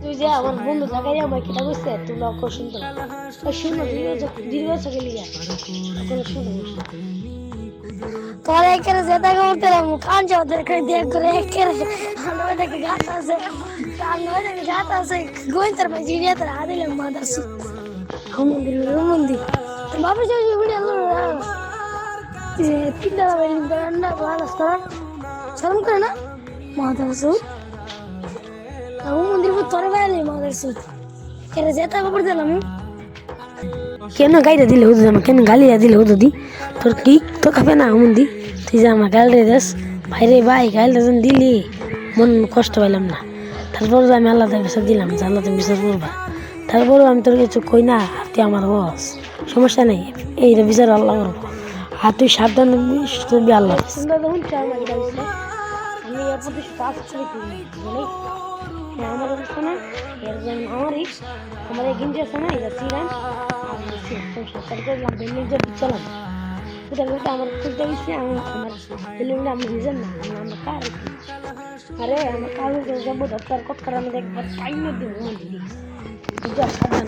তুই যে আমার বন্ধু জায়গায় আমার কিটা বুঝতে তুই লক্ষ্য সুন্দর ওই সুন্দর দীর্ঘ চোখে লিগা কোনো সুন্দর তোর একের যেটা করতে কান যাওয়ার করে দেখ করে একের আমরা দেখে গাছ আছে আমরা দেখে গাছ আছে গোয়েন্দার ভাই জিনিয়া তার আদিলে মাদারসু মন্দির তোর বাবা যাই ভিডিও তিনটা বিল্ডিং করেন না রাস্তা শরম করে না মাদারসু মন্দির তোর বাইরে মাদারসু এর যেটা খবর দিলাম কেন গাইটা দিলে হতো আমার কেন গালিটা দিলে হতো দি তোর কি তো খাবে না মন্দি তুই যে আমার গাল রে দেস ভাইরে ভাই গালটা যখন দিলি মন কষ্ট পাইলাম না তারপর আমি আল্লাহ বিচার দিলাম যে আল্লাহ তুমি বিচার করবা তারপরেও আমি তোর কিছু কই না তুই আমার বস সমস্যা নেই এইটা বিচার আল্লাহ করবো আর তুই সাবধান তুই আল্লাহ আমার অবস্থা না এর জন্য আমার গিঞ্জি আছে না এটা সিরান আর করলাম বিল্ডিং যে চলাম ওটা বলতে আমার খুলতে গেছি আমি আমার বিল্ডিংটা আমি বুঝেন না আমরা কার আরে আমার কাগজ যাবো দপ্তর কত করে আমি একবার টাইমে দিব সাবধান